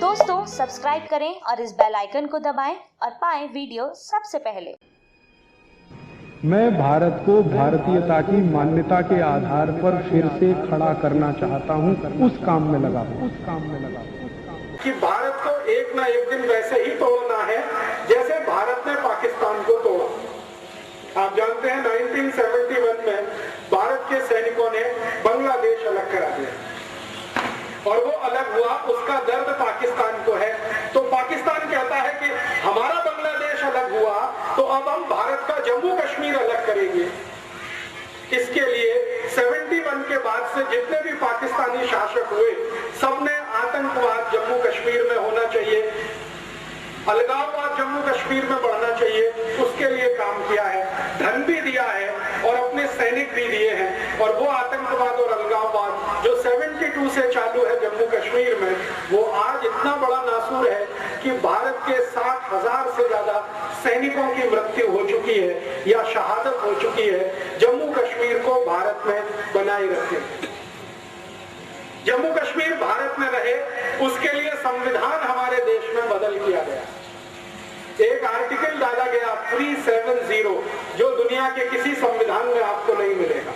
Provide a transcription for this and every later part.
दोस्तों सब्सक्राइब करें और इस बेल आइकन को दबाएं और पाएं वीडियो सबसे पहले। मैं भारत को भारतीयता की मान्यता के आधार पर फिर से खड़ा करना चाहता हूं, उस काम में लगा कि भारत को एक ना एक दिन वैसे ही तोड़ना है जैसे भारत ने पाकिस्तान को तोड़ा। आप जानते हैं 1971 में भारत के सैनिकों ने बांग्लादेश अलग करा दिया और वो अलग हुआ, उसका दर्द पाकिस्तान को है। तो पाकिस्तान कहता है कि हमारा बांग्लादेश अलग हुआ तो अब हम भारत का जम्मू कश्मीर अलग करेंगे। इसके लिए 71 के बाद से जितने भी पाकिस्तानी शासक हुए सबने आतंकवाद जम्मू कश्मीर में होना चाहिए, अलगाववाद जम्मू कश्मीर में बढ़ना चाहिए, उसके लिए काम किया है, धन भी दिया है और अपने सैनिक भी दिए हैं। और वो आतंकवाद और अलगाववाद जो 72 से चालू है जम्मू कश्मीर में, वो आज इतना बड़ा नासूर है कि भारत के 60,000 से ज्यादा सैनिकों की मृत्यु हो चुकी है या शहादत हो चुकी है जम्मू कश्मीर को भारत में बनाए रखे। जम्मू कश्मीर भारत में रहे उसके लिए संविधान हमारे देश में बदल किया गया। एक आर्टिकल डाला गया 370 जो दुनिया के किसी संविधान में आपको नहीं मिलेगा।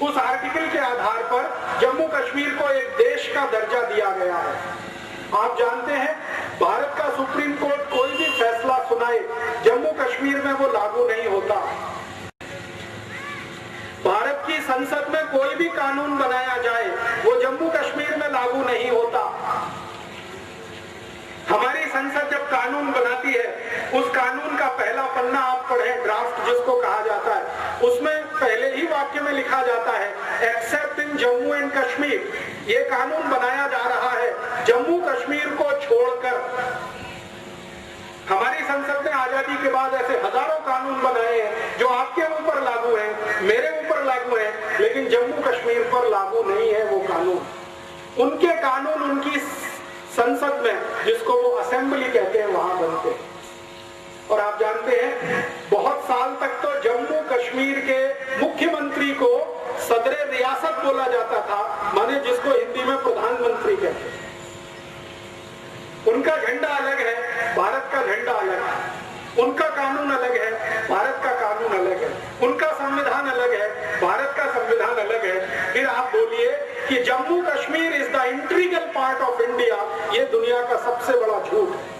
उस आर्टिकल के आधार पर जम्मू कश्मीर को एक देश का दर्जा दिया गया है। आप जानते हैं भारत का सुप्रीम कोर्ट कोई भी फैसला सुनाए जम्मू कश्मीर में वो लागू नहीं होता। भारत की संसद में कोई भी कानून बनाया जाए वो जम्मू कश्मीर में लागू नहीं होता। हमारी संसद जब कानून बनाती है उस कानून का पहला पन्ना आप पढ़ें, ड्राफ्ट जिसको कहा जाता है, उसमें पहले ही वाक्य में लिखा जाता है accept in Jammu and Kashmir. ये कानून बनाया जा रहा है जम्मू कश्मीर को छोड़कर। हमारी संसद ने आजादी के बाद ऐसे हजारों कानून बनाए हैं जो आपके ऊपर लागू हैं, मेरे ऊपर लागू हैं, लेकिन जम्मू कश्मीर पर लागू नहीं है वो कानून। उनके कानून उनकी संसद में, जिसको वो असेंबली कहते हैं, वहां बनते हैं। और आप जानते हैं बहुत साल तक तो जम्मू कश्मीर के मुख्यमंत्री को सदरे रियासत बोला जाता था, माने जिसको हिंदी में प्रधानमंत्री कहते हैं। उनका झंडा अलग है, भारत का झंडा अलग है। उनका कानून अलग है, भारत का कानून अलग है। उनका संविधान अलग है, भारत का संविधान अलग है। फिर आप बोलिए कि Jammu Kashmir is the integral part of India, ये दुनिया का सबसे बड़ा झूठ है।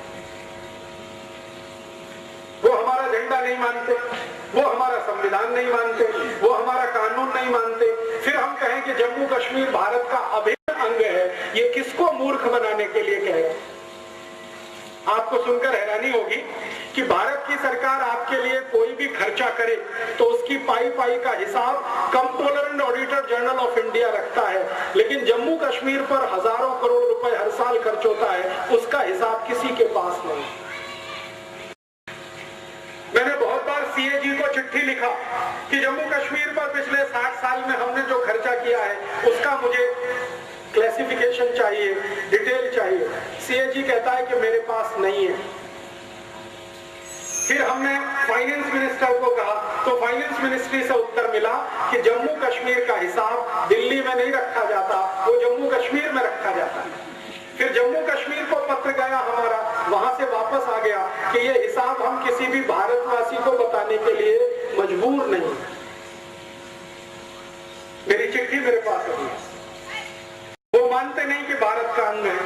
वो हमारा झंडा नहीं मानते, वो हमारा संविधान नहीं मानते, वो हमारा कानून नहीं मानते, फिर हम कहें कि जम्मू कश्मीर भारत का अभिन्न अंग है। ये किसको मूर्ख बनाने के लिए कहेगा? आपको सुनकर हैरानी होगी कि भारत की सरकार आपके लिए कोई भी खर्चा करे तो उसकी पाई पाई का हिसाब controller and auditor general of India रखता है, लेकिन जम्मू कश्मीर पर हजारों करोड़ रुपए हर साल खर्च होता है, उसका हिसाब किसी के पास नहीं। मैंने बहुत बार सीएजी को चिट्ठी लिखा कि जम्मू कश्मीर पर पिछले 60 साल में हमने जो खर्चा किया है उसका मुझे क्लासिफिकेशन चाहिए, डिटेल चाहिए। सीएजी कहता है कि मेरे पास नहीं है। फिर हमने फाइनेंस मिनिस्टर को कहा तो फाइनेंस मिनिस्ट्री से उत्तर मिला कि जम्मू कश्मीर का हिसाब दिल्ली में नहीं रखा जाता, वो जम्मू कश्मीर में रखा जाता है। फिर जम्मू कश्मीर को पत्र गया हमारा, वहां से वापस आ गया कि ये हिसाब हम किसी भी भारतवासी को बताने के लिए मजबूर नहीं। मेरी चिट्ठी मेरे पास अभी है। वो मानते नहीं कि भारत का अंग है,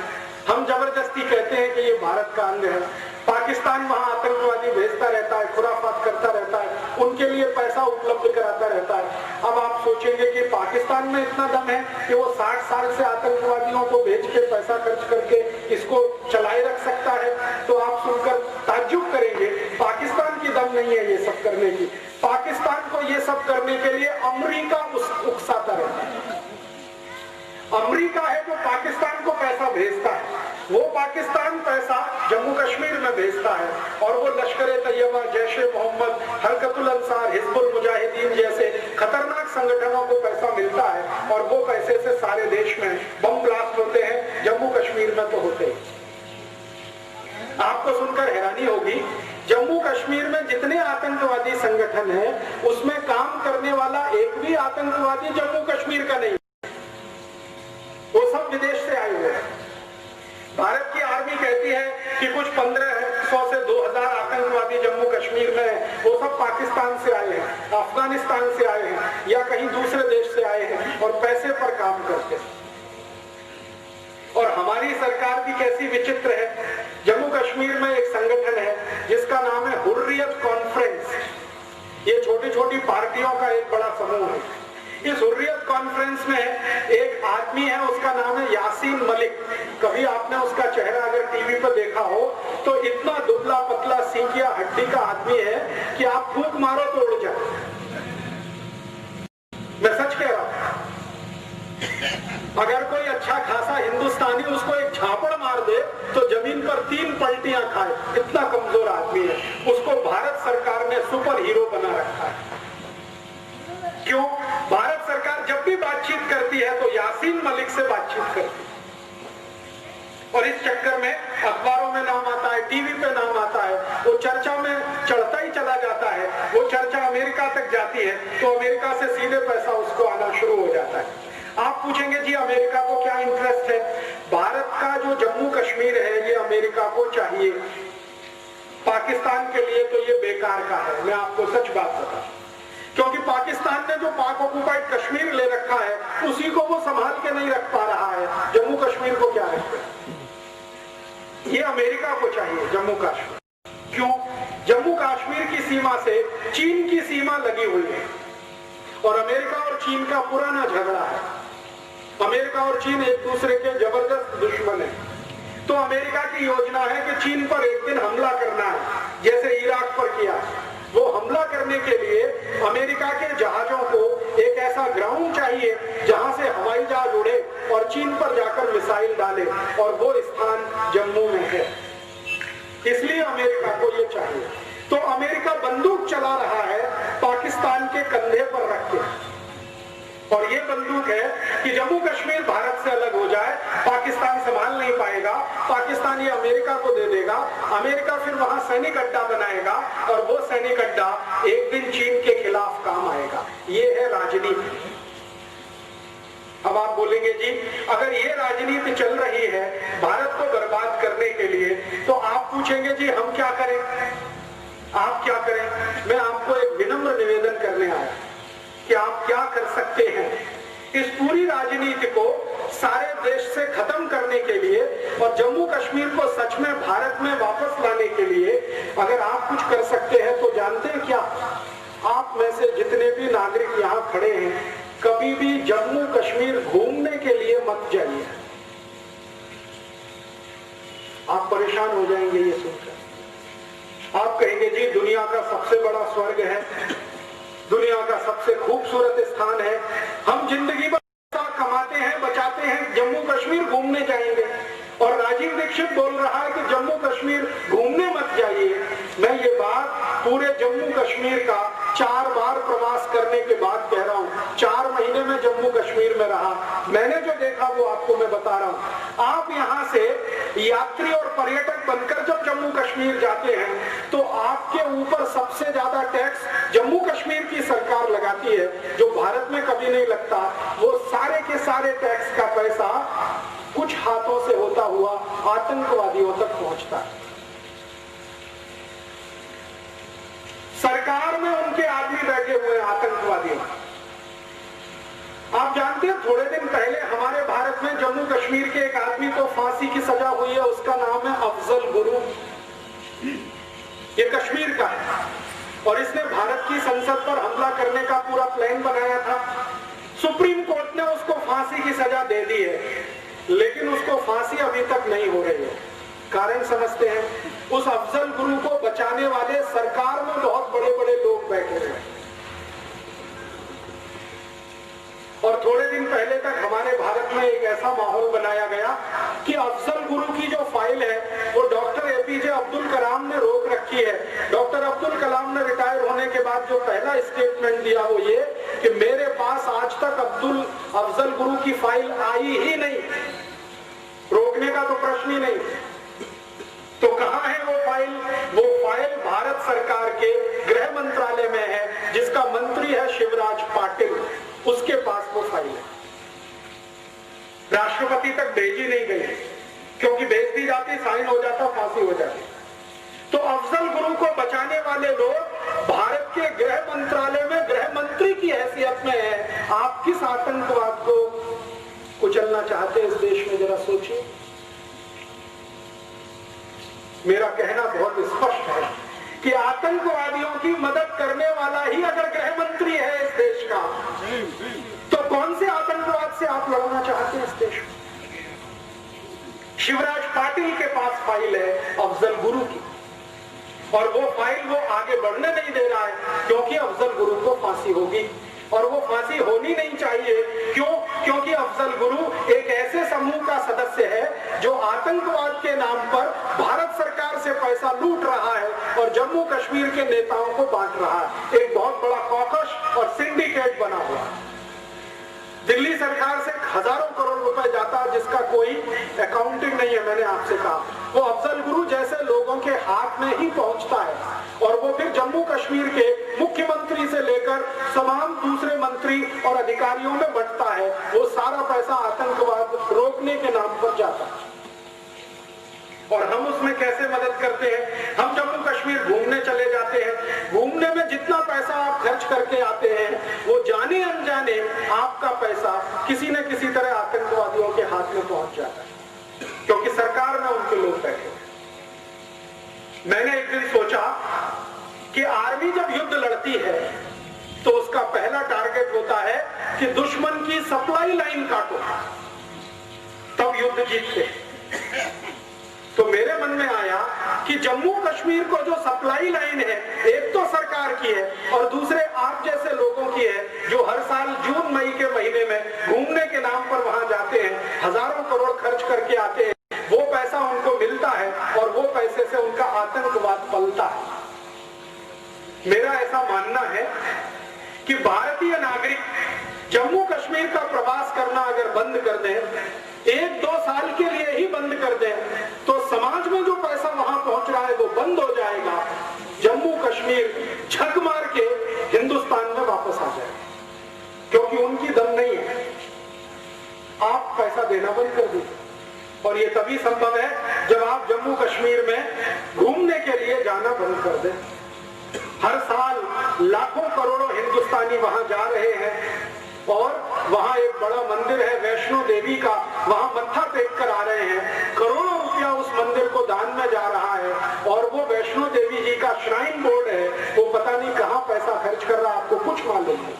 हम जबरदस्ती कहते हैं कि ये भारत का अंग है। पाकिस्तान वहां आतंकवादी भेजता रहता है, खुराफात करता रहता है, उनके लिए पैसा उपलब्ध कराता रहता है। अब आप सोचेंगे कि पाकिस्तान में इतना दम है कि वो 60 साल से आतंकवादियों को भेज के पैसा खर्च करके इसको चलाए रख सकता है, तो आप सुनकर ताज्जुब करेंगे। पाकिस्तान की दम नहीं है ये सब करने की। पाकिस्तान को ये सब करने के लिए अमेरिका उकसाता रहता है। अमेरिका है जो पाकिस्तान को पैसा भेजता है, वो पाकिस्तान पैसा जम्मू कश्मीर में भेजता है और वो लश्कर-ए-तैयबा, जैश-ए-मोहम्मद, हरकतुल अंसार, हिजबुल मुजाहिदीन जैसे खतरनाक संगठनों को पैसा मिलता है और वो पैसे से सारे देश में बम ब्लास्ट होते हैं, जम्मू कश्मीर में तो होते हैं। आपको सुनकर हैरानी होगी, जम्मू कश्मीर में जितने आतंकवादी संगठन हैं उसमें काम करने वाला एक भी आतंकवादी जम्मू कश्मीर का नहीं, वो सब विदेश से आए हुए हैं। भारत की कश्मीर में है वो सब पाकिस्तान से आए हैं, अफगानिस्तान से आए हैं या कहीं दूसरे देश से आए हैं और पैसे पर काम करते हैं। और हमारी सरकार भी कैसी विचित्र है। जम्मू कश्मीर में एक संगठन है जिसका नाम है हुर्रियत कॉन्फ्रेंस। ये छोटी छोटी पार्टियों का एक बड़ा समूह है। इस हुर्रियत कॉन्फ्रेंस में एक आदमी है, उसका नाम है यासीन मलिक। कभी आपने उसका चेहरा अगर टीवी पर देखा हो तो इतना दुबला पतला सींकिया हड्डी का आदमी है कि आप फूंक मारो तो उड़ जाए। मैं सच कह रहा हूं। अगर कोई अच्छा खासा हिंदुस्तानी उसको एक झापड़ मार दे तो जमीन पर 3 पलटियां खाए, इतना कमजोर आदमी है। उसको भारत सरकार ने सुपर हीरो बना रखा है। क्यों? भारत सरकार जब भी बातचीत करती है तो यासीन मलिक से बातचीत करती है और इस चक्कर में अखबारों में नाम आता है, टीवी पे नाम आता है, वो चर्चा में चढ़ता ही चला जाता है। वो चर्चा अमेरिका तक जाती है तो अमेरिका से सीधे पैसा उसको आना शुरू हो जाता है। आप पूछेंगे जी अमेरिका को क्या इंटरेस्ट है? भारत का जो जम्मू कश्मीर है ये अमेरिका को चाहिए, पाकिस्तान के लिए तो ये बेकार का है। मैं आपको सच बात बताऊं, क्योंकि पाकिस्तान ने जो पाक ऑक्युपाइड कश्मीर ले रखा है उसी को वो संभाल के नहीं रख पा रहा है। जम्मू कश्मीर को क्या रखे? ये अमेरिका को चाहिए जम्मू कश्मीर। क्यों? जम्मू कश्मीर की सीमा से चीन की सीमा लगी हुई है और अमेरिका और चीन का पुराना झगड़ा है। अमेरिका और चीन एक दूसरे के जबरदस्त दुश्मन है। तो अमेरिका की योजना है कि चीन पर एक दिन हमला करना है, जैसे इराक पर किया। वो हमला करने के लिए अमेरिका के जहाजों को एक ऐसा ग्राउंड चाहिए जहां से हवाई जहाज उड़े और चीन पर जाकर मिसाइल डाले, और वो स्थान जम्मू में है। इसलिए अमेरिका को ये चाहिए। तो अमेरिका बंदूक चला रहा है पाकिस्तान के कंधे पर रख के, और ये बंदूक है कि जम्मू कश्मीर भारत से अलग हो जाए, पाकिस्तान संभाल नहीं पाएगा, पाकिस्तान ये अमेरिका को दे देगा, अमेरिका फिर वहां सैनिक अड्डा बनाएगा और वो सैनिक अड्डा एक दिन चीन के खिलाफ काम आएगा। ये है राजनीति। अब आप बोलेंगे जी अगर ये राजनीति चल रही है भारत को बर्बाद करने के लिए, तो आप पूछेंगे जी हम क्या करें, आप क्या करें? मैं आपको एक विनम्र निवेदन करने आया कि आप क्या कर सकते हैं इस पूरी राजनीति को सारे देश से खत्म करने के लिए और जम्मू कश्मीर को सच में भारत में वापस लाने के लिए। अगर आप कुछ कर सकते हैं तो जानते हैं क्या? आप में से जितने भी नागरिक यहाँ खड़े हैं, कभी भी जम्मू कश्मीर घूमने के लिए मत जाइए। आप परेशान हो जाएंगे ये सुनकर। आप कहेंगे जी दुनिया का सबसे बड़ा स्वर्ग है, दुनिया का सबसे खूबसूरत स्थान है, हम जिंदगी भर कमाते हैं बचाते हैं, जम्मू कश्मीर घूमने जाएंगे। और राजीव दीक्षित बोल रहा है कि जम्मू कश्मीर घूमने मत जाइए। मैं ये बात पूरे जम्मू कश्मीर का 4 बार प्रवास करने के बाद कह रहा हूँ। 4 महीने में जम्मू कश्मीर में रहा, मैंने जो देखा वो आपको मैं बता रहा हूँ। आप यहाँ से यात्री और पर्यटक बनकर जब जम्मू कश्मीर जाते हैं तो आपके ऊपर सबसे ज्यादा टैक्स जम्मू कश्मीर की सरकार लगाती है, जो भारत में कभी नहीं लगता। वो सारे के सारे टैक्स का पैसा कुछ हाथों से होता हुआ आतंकवादियों तक पहुंचता है। सरकार में उनके आदमी बैठे हुए हैं आतंकवादी। आप जानते हैं थोड़े दिन पहले हमारे भारत में जम्मू कश्मीर के एक आदमी को फांसी की सजा हुई है, उसका नाम है अफजल गुरु। ये कश्मीर का है और इसने भारत की संसद पर हमला करने का पूरा प्लान बनाया था। सुप्रीम कोर्ट ने उसको फांसी की सजा दे दी है, लेकिन उसको फांसी अभी तक नहीं हो रही है। कारण समझते हैं? उस अफजल गुरु को बचाने वाले सरकार में बहुत बड़े बड़े लोग बैठे हैं। और थोड़े दिन पहले तक हमारे भारत में एक ऐसा माहौल बनाया गया कि अफजल गुरु की जो फाइल है वो डॉक्टर एपीजे अब्दुल कलाम ने रोक रखी है। डॉक्टर अब्दुल कलाम ने रिटायर होने के बाद जो पहला स्टेटमेंट दिया वो ये कि मेरे पास आज तक अफजल गुरु की फाइल आई ही नहीं, रोकने का तो प्रश्न ही नहीं। तो कहां है वो फाइल? वो फाइल भारत सरकार के गृह मंत्रालय में है, जिसका मंत्री है शिवराज पाटिल, उसके पास वो फाइल है। राष्ट्रपति तक भेजी नहीं गई, क्योंकि भेज दी जाती साइन हो जाता, फांसी हो जाती। तो अफजल गुरु को बचाने वाले लोग भारत के गृह मंत्रालय में गृह मंत्री की हैसियत में है। आप किस आतंकवाद को कुचलना चाहते हैं इस देश में, जरा सोचिए। मेरा कहना बहुत स्पष्ट है कि आतंकवादियों की मदद करने वाला ही अगर गृह मंत्री है इस देश का, तो कौन से आतंकवाद से आप लड़ना चाहते हैं इस देश में? शिवराज पाटिल के पास फाइल है अफजल गुरु की, और वो फाइल वो आगे बढ़ने नहीं दे रहा है क्योंकि अफजल गुरु को फांसी होगी, और वो फांसी होनी नहीं चाहिए। क्यों? क्योंकि अफजल गुरु एक ऐसे समूह का सदस्य है जो आतंकवाद के नाम पर भारत सरकार से पैसा लूट रहा है और जम्मू कश्मीर के नेताओं को बांट रहा है। एक बहुत बड़ा कॉकस और सिंडिकेट बना हुआ है। दिल्ली सरकार से हजारों करोड़ रुपए जाता है जिसका कोई अकाउंटिंग नहीं है। मैंने आपसे कहा वो अफजल गुरु जैसे लोगों के हाथ में ही पहुंचता है, और वो फिर जम्मू कश्मीर के मुख्यमंत्री से लेकर तमाम दूसरे मंत्री और अधिकारियों में बंटता है। वो सारा पैसा आतंकवाद रोकने के नाम पर जाता है। और हम उसमें कैसे मदद करते हैं? हम जम्मू कश्मीर घूमने चले जाते हैं। घूमने में जितना पैसा आप खर्च करके आते हैं वो जाने अनजाने आपका पैसा किसी न किसी तरह आतंकवादियों के हाथ में पहुंच जाता है, क्योंकि सरकार में उनके लोग बैठे। मैंने एक दिन सोचा कि आर्मी जब युद्ध लड़ती है तो उसका पहला टारगेट होता है कि दुश्मन की सप्लाई लाइन काटो, तब युद्ध जीतते हैं। तो मेरे मन में आया कि जम्मू कश्मीर को जो सप्लाई लाइन है, एक तो सरकार की है और दूसरे आप जैसे लोगों की है जो हर साल जून मई के महीने में घूमने के नाम पर वहां जाते हैं, हजारों करोड़ खर्च करके आते हैं। वो पैसा उनको मिलता है और वो पैसे से उनका आतंकवाद पलता है। मेरा ऐसा मानना है कि भारतीय नागरिक जम्मू कश्मीर का प्रवास करना अगर बंद कर दें, 1-2 साल के लिए ही बंद कर दें, तो समाज में जो पैसा वहां पहुंच रहा है वो बंद हो जाएगा। जम्मू कश्मीर झक मार के हिंदुस्तान में वापस आ जाए, क्योंकि उनकी दम नहीं है। आप पैसा देना बंद कर दीजिए, और ये तभी संभव है जब आप जम्मू कश्मीर में घूमने के लिए जाना बंद कर दें। हर साल लाखों करोड़ों हिंदुस्तानी वहां जा रहे हैं, और वहां एक बड़ा मंदिर है वैष्णो देवी का, वहां मत्था टेक कर आ रहे हैं। करोड़ों रुपया उस मंदिर को दान में जा रहा है, और वो वैष्णो देवी जी का श्राइन बोर्ड है, वो पता नहीं कहां पैसा खर्च कर रहा है, आपको कुछ मालूम नहीं।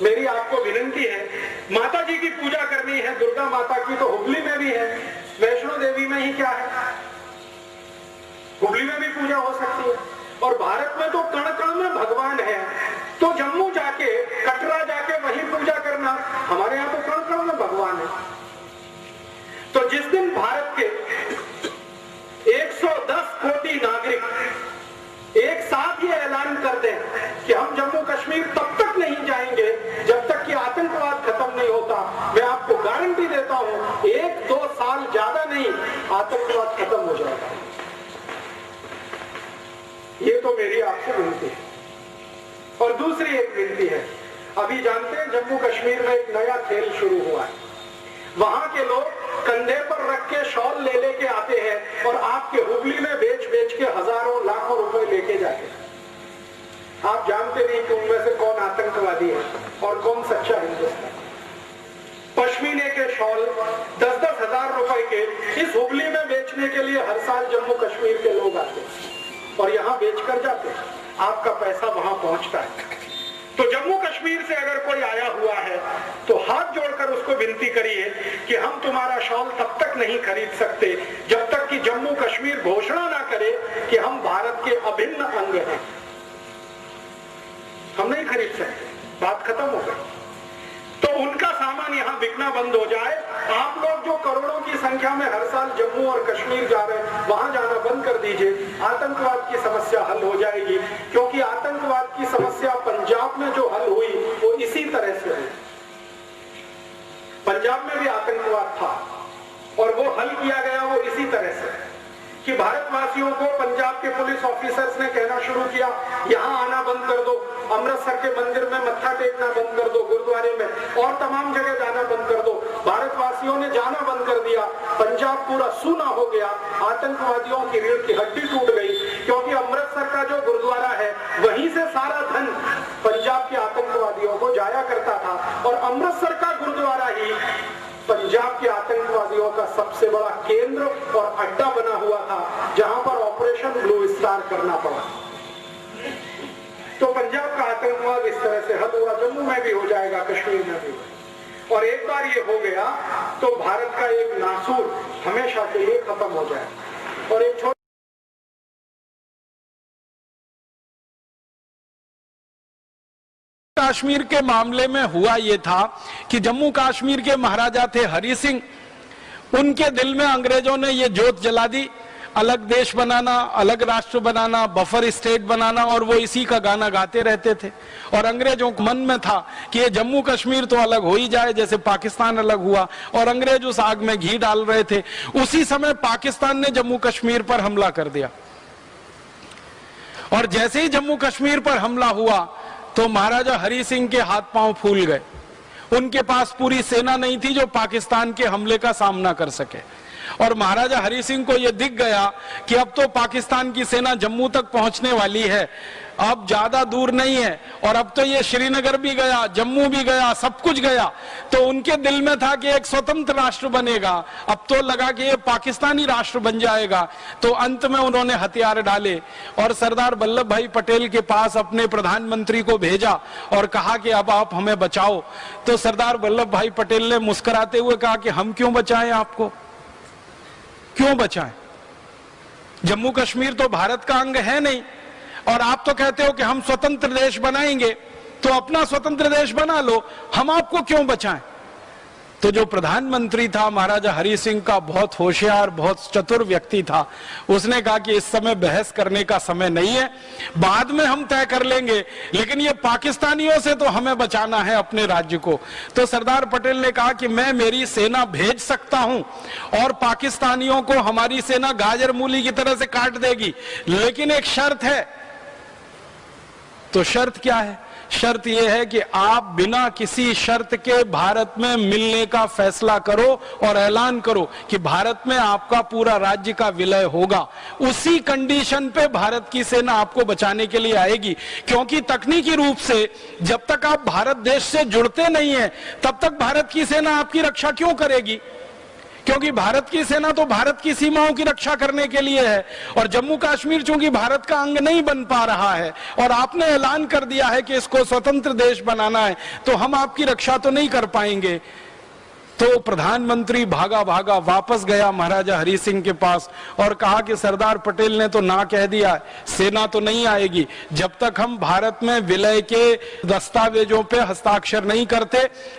मेरी आपको विनती है, माता जी की पूजा करनी है, दुर्गा माता की, तो हुबली में भी है, वैष्णो देवी में ही क्या है, हुबली में भी पूजा हो सकती है। और भारत में तो कण कण में भगवान है, तो जम्मू जाके, कटरा जाके वहीं पूजा करना, हमारे यहाँ तो कण कण में भगवान है। तो जिस दिन भारत के 110 कोटि नागरिक एक साथ ये ऐलान कर दें कि हम जम्मू कश्मीर तब तक नहीं जाएंगे जब तक कि आतंकवाद खत्म नहीं होता, मैं आपको गारंटी देता हूं 1-2 साल ज्यादा नहीं, आतंकवाद खत्म हो जाएगा। ये तो मेरी आपसे विनती है। और दूसरी एक विनती है, अभी जानते हैं जम्मू कश्मीर में एक नया खेल शुरू हुआ है। वहां के लोग कंधे पर रख के शॉल ले लेके आते हैं और आपके हुबली में बेच बेच के हजारों लाखों रुपए लेके जाते हैं। आप जानते नहीं कि उनमें से कौन आतंकवादी है और कौन सच्चा हिंदुस्तानी। पश्मीने के शॉल 10-10 हजार रुपए के इस हुबली में बेचने के लिए हर साल जम्मू कश्मीर के लोग आते हैं और यहाँ बेच कर जाते हैं, आपका पैसा वहां पहुंचता है। तो जम्मू कश्मीर से अगर कोई आया हुआ है तो हाथ जोड़कर उसको विनती करिए कि हम तुम्हारा शॉल तब तक नहीं खरीद सकते जब तक कि जम्मू कश्मीर घोषणा ना करे कि हम भारत के अभिन्न अंग हैं। हम नहीं खरीद सकते, बात खत्म हो गई। तो उनका सामान यहाँ बिकना बंद हो जाए। आप लोग जो करोड़ों की संख्या में हर साल जम्मू और कश्मीर जा रहे हैं, वहां जाना बंद कर दीजिए, आतंकवाद की समस्या हल हो जाएगी। क्योंकि आतंकवाद की समस्या पंजाब में जो हल हुई वो इसी तरह से हुई। पंजाब में भी आतंकवाद था और वो हल किया गया वो इसी तरह से। कि भारतवासियों को पंजाब के पुलिस ऑफिसर्स ने कहना शुरू किया, यहाँ आना बंद कर दो, अमृतसर के मंदिर में मत्था टेकना बंद कर दो, गुरुद्वारे में और तमाम जगह जाना बंद कर दो। भारतवासियों ने जाना बंद कर दिया, पंजाब पूरा सूना हो गया, आतंकवादियों की रीढ़ की हड्डी टूट गई, क्योंकि अमृतसर का जो गुरुद्वारा है वहीं से सारा धन पंजाब के आतंकवादियों को जाया करता था, और अमृतसर का गुरुद्वारा ही पंजाब के आतंकवादियों का सबसे बड़ा केंद्र और अड्डा बना हुआ था, जहां पर ऑपरेशन ब्लू स्टार करना पड़ा। तो पंजाब का आतंकवाद इस तरह से हल हुआ, जम्मू में भी हो जाएगा, कश्मीर में भी, और एक बार ये हो गया तो भारत का एक नासूर हमेशा के लिए खत्म हो जाए। और एक कश्मीर के मामले में हुआ यह था कि जम्मू कश्मीर के महाराजा थे हरि सिंह, उनके दिल में अंग्रेजों ने यह जोत जला दी, अलग देश बनाना, अलग राष्ट्र बनाना, बफर स्टेट बनाना, और वो इसी का गाना गाते रहते थे। और अंग्रेजों के मन में था कि ये जम्मू कश्मीर तो अलग हो ही जाए, जैसे पाकिस्तान अलग हुआ, और अंग्रेज उस आग में घी डाल रहे थे। उसी समय पाकिस्तान ने जम्मू कश्मीर पर हमला कर दिया, और जैसे ही जम्मू कश्मीर पर हमला हुआ तो महाराजा हरि सिंह के हाथ पांव फूल गए। उनके पास पूरी सेना नहीं थी जो पाकिस्तान के हमले का सामना कर सके, और महाराजा हरि सिंह को यह दिख गया कि अब तो पाकिस्तान की सेना जम्मू तक पहुंचने वाली है, अब ज्यादा दूर नहीं है, और अब तो ये श्रीनगर भी गया, जम्मू भी गया, सब कुछ गया। तो उनके दिल में था कि एक स्वतंत्र राष्ट्र बनेगा, अब तो लगा कि ये पाकिस्तानी राष्ट्र बन जाएगा। तो अंत में उन्होंने हथियार डाले और सरदार वल्लभ भाई पटेल के पास अपने प्रधानमंत्री को भेजा और कहा कि अब आप हमें बचाओ। तो सरदार वल्लभ भाई पटेल ने मुस्कुराते हुए कहा कि हम क्यों बचाएं आपको, क्यों बचाएं? जम्मू कश्मीर तो भारत का अंग है नहीं, और आप तो कहते हो कि हम स्वतंत्र देश बनाएंगे, तो अपना स्वतंत्र देश बना लो, हम आपको क्यों बचाएं? तो जो प्रधानमंत्री था महाराजा हरि सिंह का बहुत होशियार, बहुत चतुर व्यक्ति था, उसने कहा कि इस समय बहस करने का समय नहीं है, बाद में हम तय कर लेंगे, लेकिन ये पाकिस्तानियों से तो हमें बचाना है अपने राज्य को। तो सरदार पटेल ने कहा कि मैं मेरी सेना भेज सकता हूं और पाकिस्तानियों को हमारी सेना गाजर मूली की तरह से काट देगी, लेकिन एक शर्त है। तो शर्त क्या है? शर्त यह है कि आप बिना किसी शर्त के भारत में मिलने का फैसला करो और ऐलान करो कि भारत में आपका पूरा राज्य का विलय होगा। उसी कंडीशन पे भारत की सेना आपको बचाने के लिए आएगी, क्योंकि तकनीकी रूप से जब तक आप भारत देश से जुड़ते नहीं है तब तक भारत की सेना आपकी रक्षा क्यों करेगी? क्योंकि भारत की सेना तो भारत की सीमाओं की रक्षा करने के लिए है, और जम्मू कश्मीर चूंकि भारत का अंग नहीं बन पा रहा है और आपने ऐलान कर दिया है कि इसको स्वतंत्र देश बनाना है, तो हम आपकी रक्षा तो नहीं कर पाएंगे। तो प्रधानमंत्री भागा भागा वापस गया महाराजा हरि सिंह के पास और कहा कि सरदार पटेल ने तो ना कह दिया, सेना तो नहीं आएगी, जब तक हम भारत में विलय के दस्तावेजों पे हस्ताक्षर नहीं करते,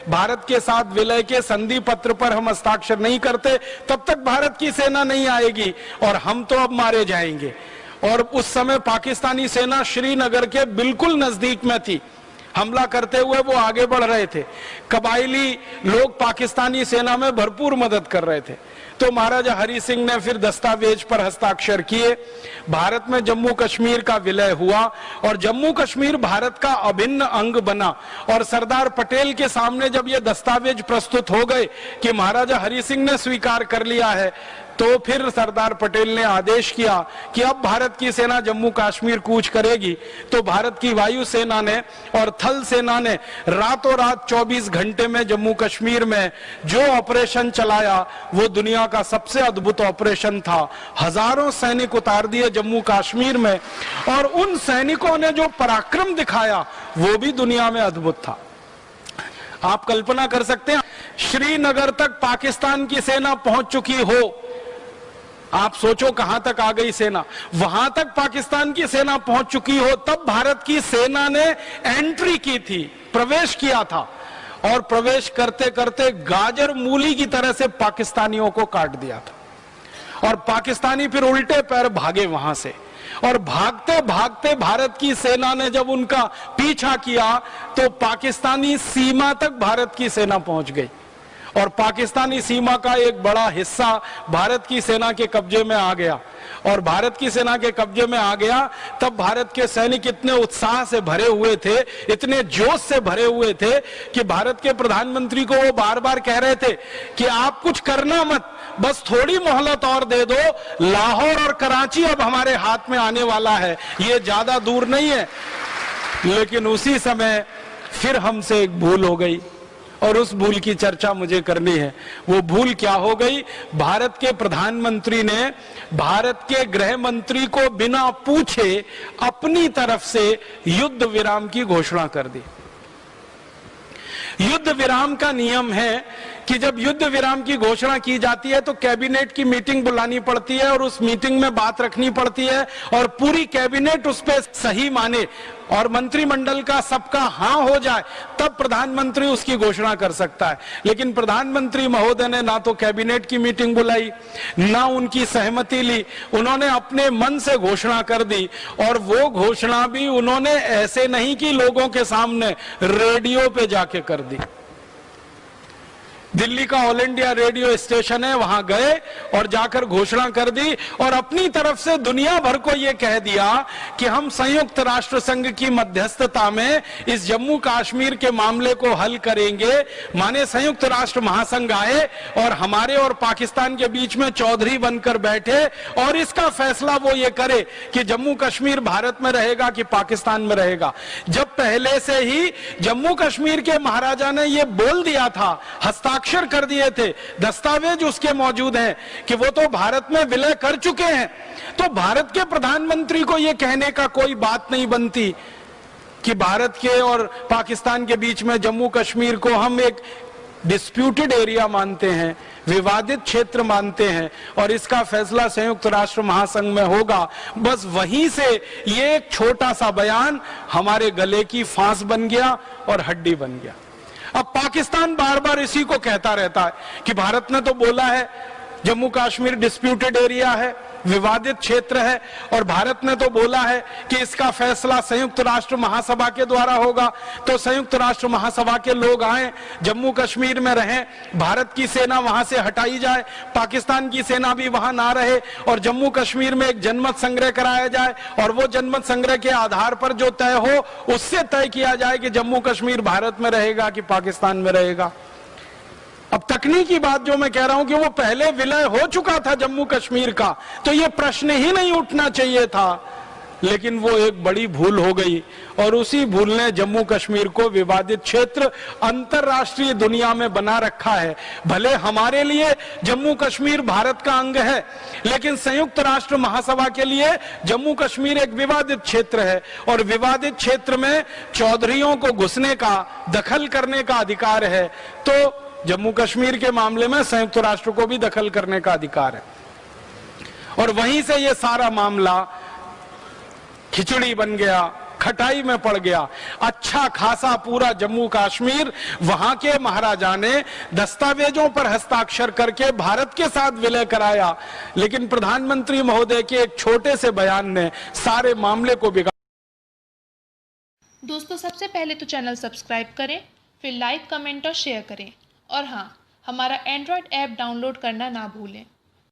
भारत के साथ विलय के संधि पत्र पर हम हस्ताक्षर नहीं करते, तब तक भारत की सेना नहीं आएगी और हम तो अब मारे जाएंगे। और उस समय पाकिस्तानी सेना श्रीनगर के बिल्कुल नजदीक में थी, हमला करते हुए वो आगे बढ़ रहे थे, कबायली लोग पाकिस्तानी सेना में भरपूर मदद कर रहे थे। तो महाराजा हरि सिंह ने फिर दस्तावेज पर हस्ताक्षर किए, भारत में जम्मू कश्मीर का विलय हुआ और जम्मू कश्मीर भारत का अभिन्न अंग बना। और सरदार पटेल के सामने जब ये दस्तावेज प्रस्तुत हो गए कि महाराजा हरि सिंह ने स्वीकार कर लिया है, तो फिर सरदार पटेल ने आदेश किया कि अब भारत की सेना जम्मू कश्मीर कूच करेगी। तो भारत की वायु सेना ने और थल सेना ने रातों रात 24 घंटे में जम्मू कश्मीर में जो ऑपरेशन चलाया वो दुनिया का सबसे अद्भुत ऑपरेशन था। हजारों सैनिक उतार दिए जम्मू कश्मीर में, और उन सैनिकों ने जो पराक्रम दिखाया वो भी दुनिया में अद्भुत था। आप कल्पना कर सकते हैं, श्रीनगर तक पाकिस्तान की सेना पहुंच चुकी हो, आप सोचो कहां तक आ गई सेना, वहां तक पाकिस्तान की सेना पहुंच चुकी हो, तब भारत की सेना ने एंट्री की थी, प्रवेश किया था, और प्रवेश करते करते गाजर मूली की तरह से पाकिस्तानियों को काट दिया था। और पाकिस्तानी फिर उल्टे पैर भागे वहां से, और भागते भागते भारत की सेना ने जब उनका पीछा किया तो पाकिस्तानी सीमा तक भारत की सेना पहुंच गई। और पाकिस्तानी सीमा का एक बड़ा हिस्सा भारत की सेना के कब्जे में आ गया, और भारत की सेना के कब्जे में आ गया, तब भारत के सैनिक इतने उत्साह से भरे हुए थे, इतने जोश से भरे हुए थे कि भारत के प्रधानमंत्री को वो बार बार कह रहे थे कि आप कुछ करना मत, बस थोड़ी मोहलत और दे दो, लाहौर और कराची अब हमारे हाथ में आने वाला है, ये ज्यादा दूर नहीं है। लेकिन उसी समय फिर हमसे एक भूल हो गई, और उस भूल की चर्चा मुझे करनी है। वो भूल क्या हो गई? भारत के प्रधानमंत्री ने भारत के गृह मंत्री को बिना पूछे अपनी तरफ से युद्ध विराम की घोषणा कर दी। युद्ध विराम का नियम है कि जब युद्ध विराम की घोषणा की जाती है तो कैबिनेट की मीटिंग बुलानी पड़ती है, और उस मीटिंग में बात रखनी पड़ती है, और पूरी कैबिनेट उस पर सही माने और मंत्रिमंडल का सबका हां हो जाए, तब प्रधानमंत्री उसकी घोषणा कर सकता है। लेकिन प्रधानमंत्री महोदय ने ना तो कैबिनेट की मीटिंग बुलाई, ना उनकी सहमति ली, उन्होंने अपने मन से घोषणा कर दी। और वो घोषणा भी उन्होंने ऐसे नहीं कि लोगों के सामने, रेडियो पे जाके कर दी। दिल्ली का ऑल इंडिया रेडियो स्टेशन है, वहां गए और जाकर घोषणा कर दी, और अपनी तरफ से दुनिया भर को यह कह दिया कि हम संयुक्त राष्ट्र संघ की मध्यस्थता में इस जम्मू कश्मीर के मामले को हल करेंगे। माने संयुक्त राष्ट्र महासंघ आए और हमारे और पाकिस्तान के बीच में चौधरी बनकर बैठे, और इसका फैसला वो ये करे कि जम्मू कश्मीर भारत में रहेगा कि पाकिस्तान में रहेगा। जब पहले से ही जम्मू कश्मीर के महाराजा ने ये बोल दिया था, हस्ताक्षर कर दिए थे, दस्तावेज उसके मौजूद हैं कि वो तो भारत में विलय कर चुके हैं, तो भारत के प्रधानमंत्री को यह कहने का कोई बात नहीं बनती कि भारत के और पाकिस्तान के बीच में जम्मू कश्मीर को हम एक डिस्प्यूटेड एरिया मानते हैं, विवादित क्षेत्र मानते हैं, और इसका फैसला संयुक्त राष्ट्र महासंघ में होगा। बस वहीं से ये एक छोटा सा बयान हमारे गले की फांस बन गया और हड्डी बन गया। अब पाकिस्तान बार बार इसी को कहता रहता है कि भारत ने तो बोला है जम्मू कश्मीर डिस्प्यूटेड एरिया है, विवादित क्षेत्र है, और भारत ने तो बोला है कि इसका फैसला संयुक्त राष्ट्र महासभा के द्वारा होगा। तो संयुक्त राष्ट्र महासभा के लोग आए, जम्मू कश्मीर में रहें, भारत की सेना वहां से हटाई जाए, पाकिस्तान की सेना भी वहां ना रहे, और जम्मू कश्मीर में एक जनमत संग्रह कराया जाए, और वो जनमत संग्रह के आधार पर जो तय हो उससे तय किया जाए कि जम्मू कश्मीर भारत में रहेगा कि पाकिस्तान में रहेगा। अब तकनीकी बात जो मैं कह रहा हूं कि वो पहले विलय हो चुका था जम्मू कश्मीर का, तो ये प्रश्न ही नहीं उठना चाहिए था। लेकिन वो एक बड़ी भूल हो गई, और उसी भूल ने जम्मू कश्मीर को विवादित क्षेत्र अंतरराष्ट्रीय दुनिया में बना रखा है। भले हमारे लिए जम्मू कश्मीर भारत का अंग है, लेकिन संयुक्त राष्ट्र महासभा के लिए जम्मू कश्मीर एक विवादित क्षेत्र है, और विवादित क्षेत्र में चौधरियों को घुसने का, दखल करने का अधिकार है। तो जम्मू कश्मीर के मामले में संयुक्त राष्ट्र को भी दखल करने का अधिकार है, और वहीं से ये सारा मामला खिचड़ी बन गया, खटाई में पड़ गया। अच्छा खासा पूरा जम्मू कश्मीर वहां के महाराजा ने दस्तावेजों पर हस्ताक्षर करके भारत के साथ विलय कराया, लेकिन प्रधानमंत्री महोदय के एक छोटे से बयान ने सारे मामले को बिगाड़। दोस्तों, सबसे पहले तो चैनल सब्सक्राइब करें, फिर लाइक, कमेंट और शेयर करें, और हाँ, हमारा एंड्रॉयड ऐप डाउनलोड करना ना भूलें।